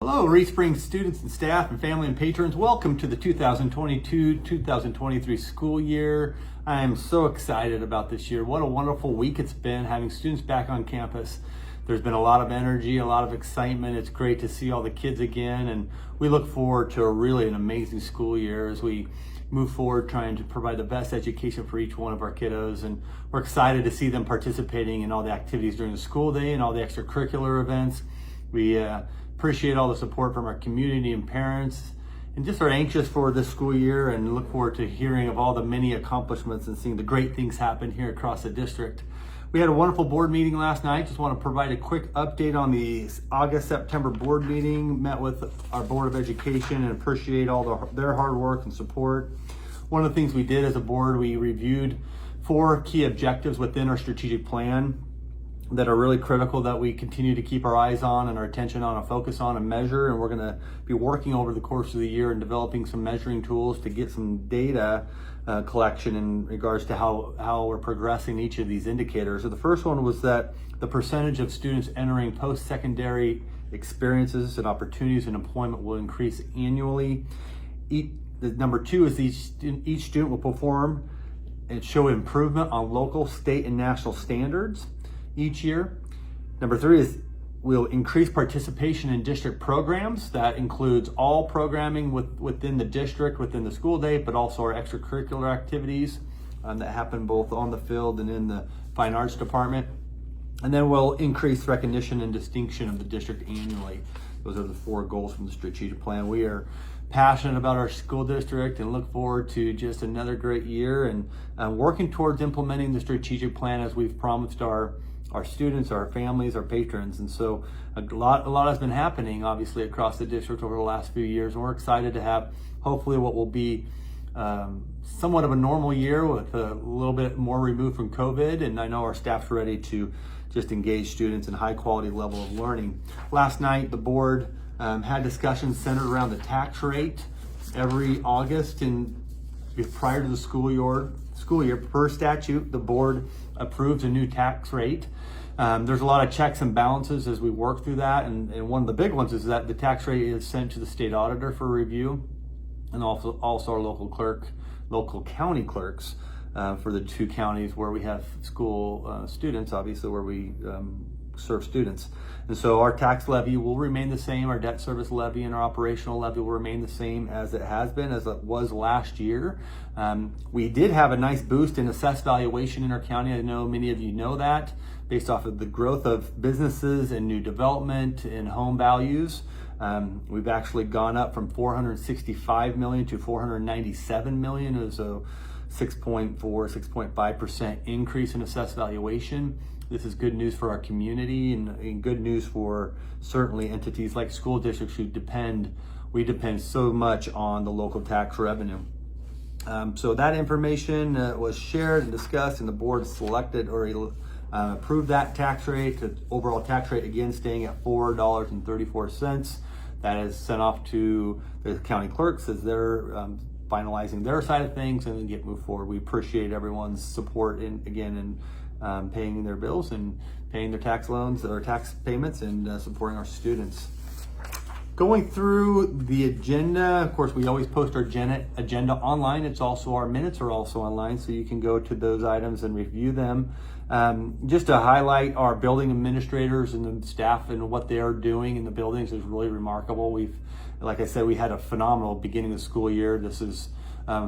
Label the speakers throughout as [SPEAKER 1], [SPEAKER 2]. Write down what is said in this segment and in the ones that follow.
[SPEAKER 1] Hello, Reed Springs students and staff and family and patrons. Welcome to the 2022-2023 school year. I am so excited about this year. What a wonderful week it's been having students back on campus. There's been a lot of energy, a lot of excitement. It's great to see all the kids again, and we look forward to an amazing school year as we move forward trying to provide the best education for each one of our kiddos. And we're excited to see them participating in all the activities during the school day and all the extracurricular events. We appreciate all the support from our community and parents, and just are anxious for this school year and look forward to hearing of all the many accomplishments and seeing the great things happen here across the district. We had a wonderful board meeting last night. Just want to provide a quick update on the August-September board meeting. Met with our Board of Education and appreciate all their hard work and support. One of the things we did as a board, we reviewed 4 key objectives within our strategic plan that are really critical that we continue to keep our eyes on and our attention on and focus on and measure. And we're going to be working over the course of the year and developing some measuring tools to get some data collection in regards to how we're progressing each of these indicators. So the first one was that the percentage of students entering post-secondary experiences and opportunities in employment will increase annually. Number 2 is each student will perform and show improvement on local, state, and national standards each year. Number 3 is we'll increase participation in district programs. That includes all programming within the district, within the school day, but also our extracurricular activities that happen both on the field and in the fine arts department. And then we'll increase recognition and distinction of the district annually. Those are the 4 goals from the strategic plan. We are passionate about our school district and look forward to just another great year and working towards implementing the strategic plan as we've promised our students, our families, our patrons. And so a lot has been happening obviously across the district over the last few years, and we're excited to have hopefully what will be somewhat of a normal year with a little bit more removed from COVID. And I know our staff's ready to just engage students in high quality level of learning. Last night the board had discussions centered around the tax rate. Every August and prior to the school year per statute, the board approves a new tax rate. There's a lot of checks and balances as we work through that, and one of the big ones is that the tax rate is sent to the state auditor for review, and also our local county clerks for the 2 counties where we have school students, obviously where we serve students. And so our tax levy will remain the same, our debt service levy and our operational levy will remain the same as it has been, as it was last year. We did have a nice boost in assessed valuation in our county. I know many of you know that, based off of the growth of businesses and new development and home values. We've actually gone up from 465 million to 497 million. It was a 6.5% increase in assessed valuation. This is good news for our community and good news for certainly entities like school districts who depend so much on the local tax revenue. So that information was shared and discussed, and the board selected or approved that tax rate, the overall tax rate again staying at $4.34. That is sent off to the county clerks as they're finalizing their side of things and then get moved forward. We appreciate everyone's support in paying their bills and paying their tax loans or tax payments and supporting our students. Going through the agenda, of course, we always post our agenda online. Our minutes are also online, so you can go to those items and review them. Just to highlight our building administrators and the staff and what they are doing in the buildings is really remarkable. Like I said, we had a phenomenal beginning of the school year. This is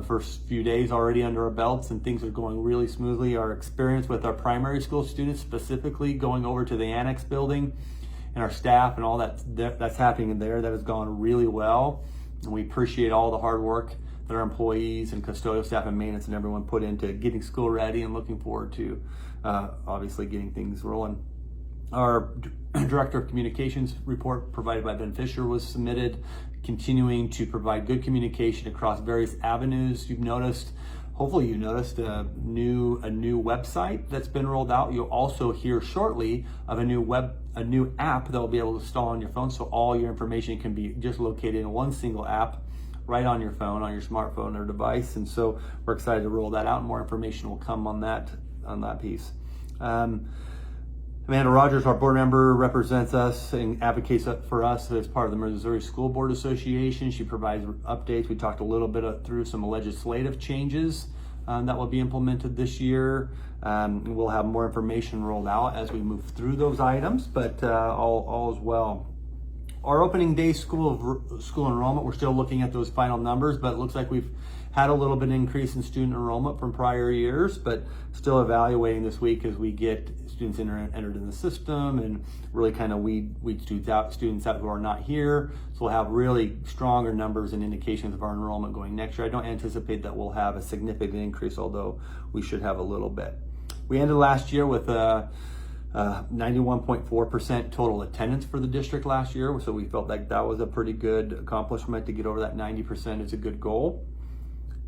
[SPEAKER 1] first few days already under our belts, and things are going really smoothly. Our experience with our primary school students, specifically going over to the annex building, and our staff and all that's happening in there, that has gone really well. And we appreciate all the hard work that our employees and custodial staff and maintenance and everyone put into getting school ready, and looking forward to obviously getting things rolling. Our Director of Communications report provided by Ben Fisher was submitted, continuing to provide good communication across various avenues. Hopefully you noticed a new website that's been rolled out. You'll also hear shortly of a new app that will be able to install on your phone, so all your information can be just located in one single app right on your phone, on your smartphone or device. And so we're excited to roll that out, and more information will come on that piece. Amanda Rogers, our board member, represents us and advocates for us as part of the Missouri School Board Association. She provides updates. We talked a little bit through some legislative changes that will be implemented this year. We'll have more information rolled out as we move through those items, but all is well. Our opening day school enrollment, we're still looking at those final numbers, but it looks like we've had a little bit increase in student enrollment from prior years, but still evaluating this week as we get students entered in the system and really kind of weed students out who are not here. So we'll have really stronger numbers and indications of our enrollment going next year. I don't anticipate that we'll have a significant increase, although we should have a little bit. We ended last year with 91.4% total attendance for the district last year, so we felt like that was a pretty good accomplishment. To get over that 90% is a good goal.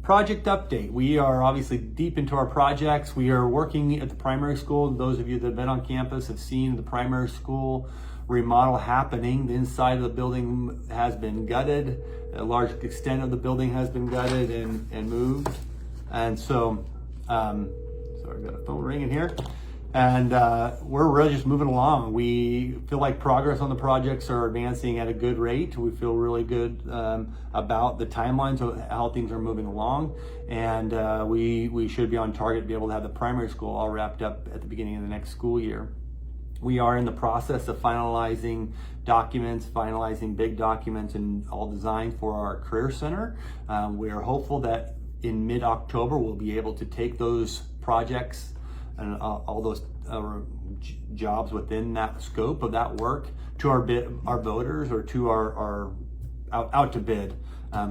[SPEAKER 1] Project update. We are obviously deep into our projects. We are working at the primary school. Those of you that have been on campus have seen the primary school remodel happening. The inside of the building has been gutted. A large extent of the building has been gutted and moved. And so, sorry, I've got a phone ringing here. And we're really just moving along. We feel like progress on the projects are advancing at a good rate. We feel really good about the timelines of how things are moving along. And we should be on target to be able to have the primary school all wrapped up at the beginning of the next school year. We are in the process of finalizing documents, finalizing big documents and all design for our career center. We are hopeful that in mid-October we'll be able to take those projects and all those jobs within that scope of that work to our voters, or to our out to bid,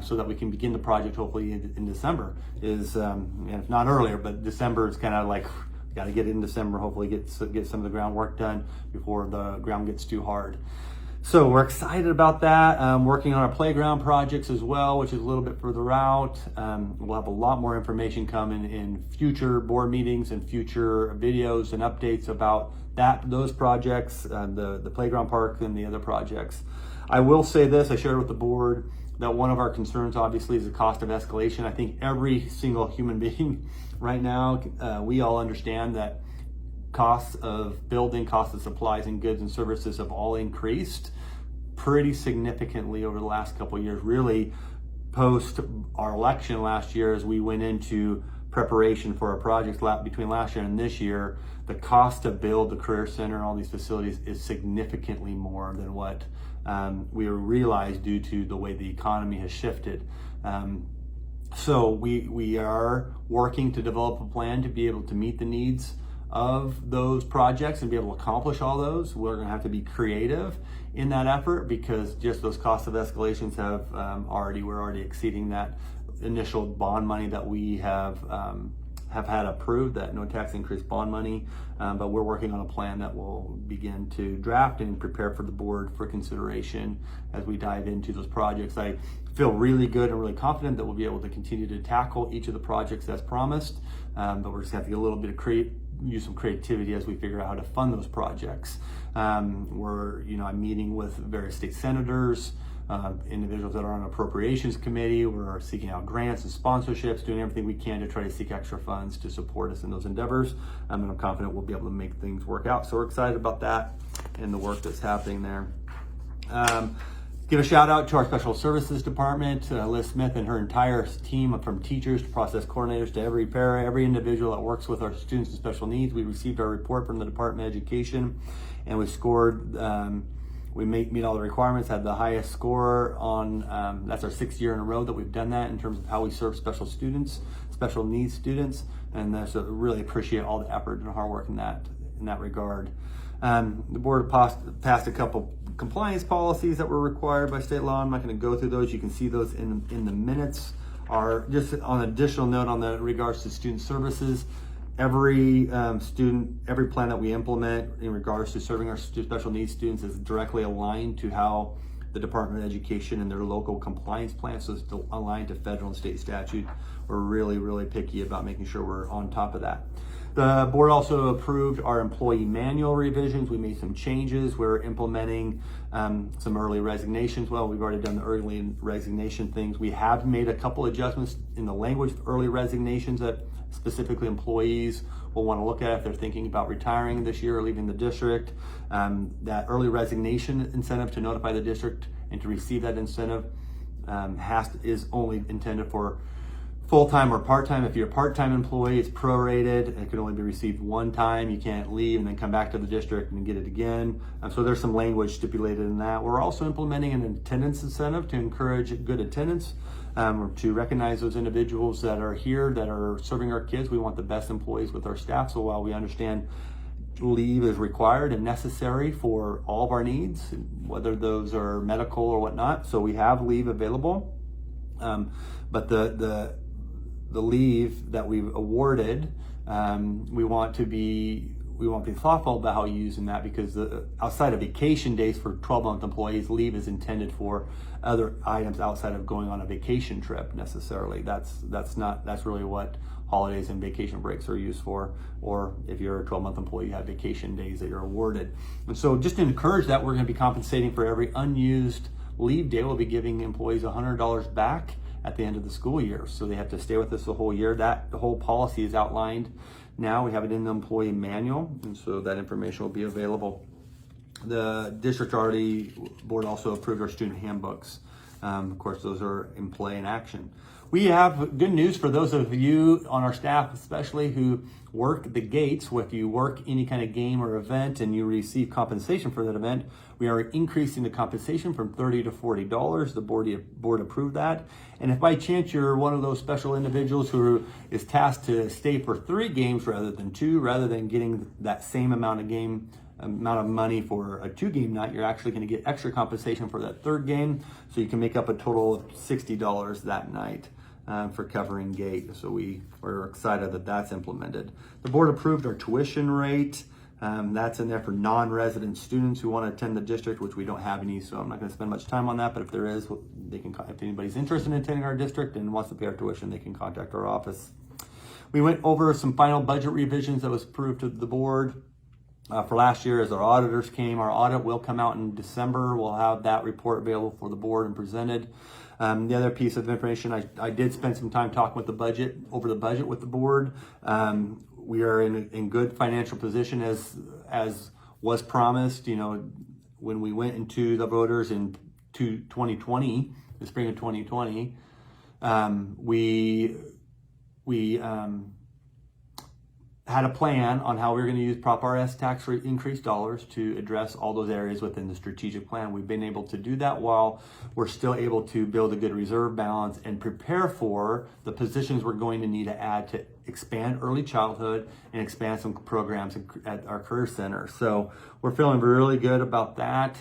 [SPEAKER 1] so that we can begin the project hopefully in December. And if not earlier, but December is kind of like, got to get it in December. Hopefully get some of the groundwork done before the ground gets too hard. So we're excited about that. Working on our playground projects as well, which is a little bit further out. We'll have a lot more information coming in future board meetings and future videos and updates about those projects, the playground park and the other projects. I will say this, I shared with the board that one of our concerns obviously is the cost of escalation. I think every single human being right now, we all understand that costs of building, costs of supplies and goods and services have all increased pretty significantly over the last couple of years, really post our election last year. As we went into preparation for our projects between last year and this year, the cost to build the career center and all these facilities is significantly more than what we realized due to the way the economy has shifted. So we are working to develop a plan to be able to meet the needs of those projects and be able to accomplish all those. We're going to have to be creative in that effort, because just those costs of escalations have we're already exceeding that initial bond money that we have had approved, that no tax increase bond money. But we're working on a plan that will begin to draft and prepare for the board for consideration as we dive into those projects. I feel really good and really confident that we'll be able to continue to tackle each of the projects as promised. But we're just going to have to get a little bit of use some creativity as we figure out how to fund those projects. I'm meeting with various state senators, individuals that are on appropriations committee. We're seeking out grants and sponsorships, doing everything we can to try to seek extra funds to support us in those endeavors. And I'm confident we'll be able to make things work out. So we're excited about that and the work that's happening there. Give a shout out to our special services department, Liz Smith and her entire team, from teachers to process coordinators to every individual that works with our students with special needs. We received our report from the Department of Education, and we scored, we meet all the requirements, had the highest score on, that's our 6th year in a row that we've done that in terms of how we serve special needs students. And so really appreciate all the effort and hard work in that regard. The board passed a couple compliance policies that were required by state law. I'm not going to go through those. You can see those in the minutes. Just on an additional note on the regards to student services, every plan that we implement in regards to serving our special needs students is directly aligned to how the Department of Education and their local compliance plan, so it's aligned to federal and state statute. We're really, really picky about making sure we're on top of that. The board also approved our employee manual revisions. We made some changes. We're implementing some early resignations. Well, we've already done the early resignation things. We have made a couple adjustments in the language of early resignations that specifically employees will want to look at if they're thinking about retiring this year or leaving the district. That early resignation incentive to notify the district and to receive that incentive is only intended for full-time or part-time. If you're a part-time employee, it's prorated. It can only be received one time. You can't leave and then come back to the district and get it again. So there's some language stipulated in that. We're also implementing an attendance incentive to encourage good attendance, to recognize those individuals that are here, that are serving our kids. We want the best employees with our staff. So while we understand leave is required and necessary for all of our needs, whether those are medical or whatnot, so we have leave available. But the leave that we've awarded, we want to be thoughtful about how you're using that, because outside of vacation days for 12-month employees, leave is intended for other items outside of going on a vacation trip necessarily. That's really what holidays and vacation breaks are used for. Or if you're a 12-month employee, you have vacation days that you're awarded. And so just to encourage that, we're going to be compensating for every unused leave day. We'll be giving employees $100 back at the end of the school year. So they have to stay with us the whole year. The whole policy is outlined now. We have it in the employee manual, and so that information will be available. The district board also approved our student handbooks. Of course, those are in play and action. We have good news for those of you on our staff, especially who work the gates. If you work any kind of game or event and you receive compensation for that event, we are increasing the compensation from $30 to $40. The board approved that. And if by chance you're one of those special individuals who is tasked to stay for 3 games rather than 2, rather than getting that same amount of money for a 2-game night, you're actually going to get extra compensation for that 3rd game. So you can make up a total of $60 that night for covering gate. So we're excited that that's implemented. The board approved our tuition rate. That's in there for non-resident students who want to attend the district, which we don't have any, so I'm not going to spend much time on that. But if there is, if anybody's interested in attending our district and wants to pay our tuition, they can contact our office. We went over some final budget revisions that was approved to the board for last year as our auditors came. Our audit will come out in December. We'll have that report available for the board and presented. The other piece of information, I did spend some time talking with the budget with the board. We are in good financial position as was promised. You know, when we went into the voters in 2020, the spring of 2020, we had a plan on how we were going to use Prop RS tax rate increase dollars to address all those areas within the strategic plan. We've been able to do that while we're still able to build a good reserve balance and prepare for the positions we're going to need to add to expand early childhood and expand some programs at our career center. So we're feeling really good about that.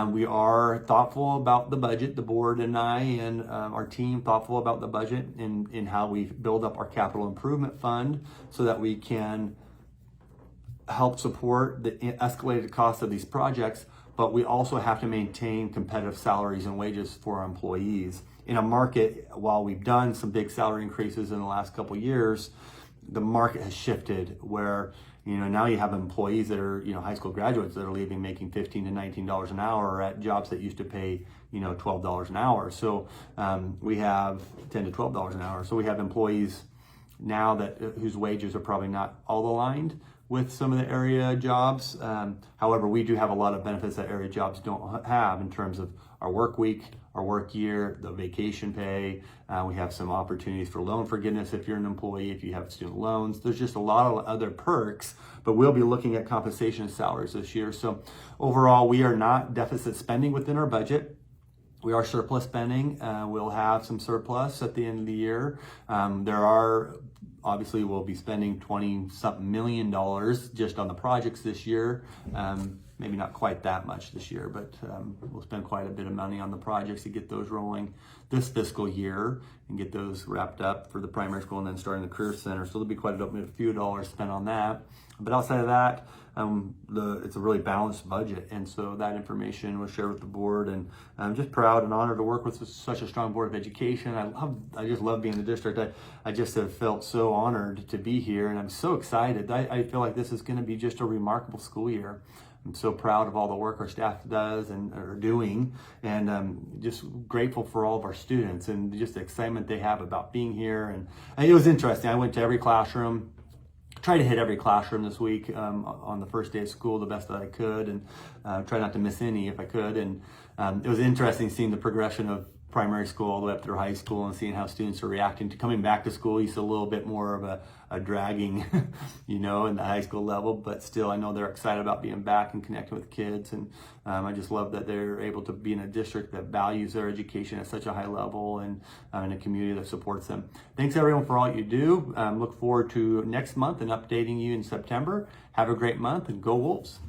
[SPEAKER 1] We are thoughtful about the budget, the board and I and our team thoughtful about the budget in how we build up our capital improvement fund so that we can help support the escalated cost of these projects, but we also have to maintain competitive salaries and wages for our employees. In a market, while we've done some big salary increases in the last couple of years, the market has shifted where, you know, now you have employees that are, you know, high school graduates that are leaving making $15 to $19 an hour at jobs that used to pay, you know, $12 an hour. So we have $10 to $12 an hour. So we have employees now whose wages are probably not all aligned with some of the area jobs. However, we do have a lot of benefits that area jobs don't have in terms of our work week, our work year, the vacation pay. We have some opportunities for loan forgiveness if you're an employee, if you have student loans. There's just a lot of other perks, but we'll be looking at compensation and salaries this year. So overall, we are not deficit spending within our budget. We are surplus spending. We'll have some surplus at the end of the year. Obviously, we'll be spending $20-something million just on the projects this year. maybe not quite that much this year, but we'll spend quite a bit of money on the projects to get those rolling this fiscal year and get those wrapped up for the primary school and then starting the Career Center. So there'll be quite a few dollars spent on that. But outside of that, it's a really balanced budget, and so that information was shared with the board, and I'm just proud and honored to work with such a strong board of education. I just love being in the district. I just have felt so honored to be here, and I'm so excited. I feel like this is going to be just a remarkable school year. I'm so proud of all the work our staff does and are doing, and just grateful for all of our students and just the excitement they have about being here. And it was interesting. I went to every classroom. Try to hit every classroom this week on the first day of school the best that I could, and try not to miss any if I could. And it was interesting seeing the progression of primary school all the way up through high school and seeing how students are reacting to coming back to school. You see a little bit more of a dragging, in the high school level, but still I know they're excited about being back and connecting with kids. And I just love that they're able to be in a district that values their education at such a high level, and in a community that supports them. Thanks everyone for all you do. Look forward to next month and updating you in September. Have a great month, and go Wolves.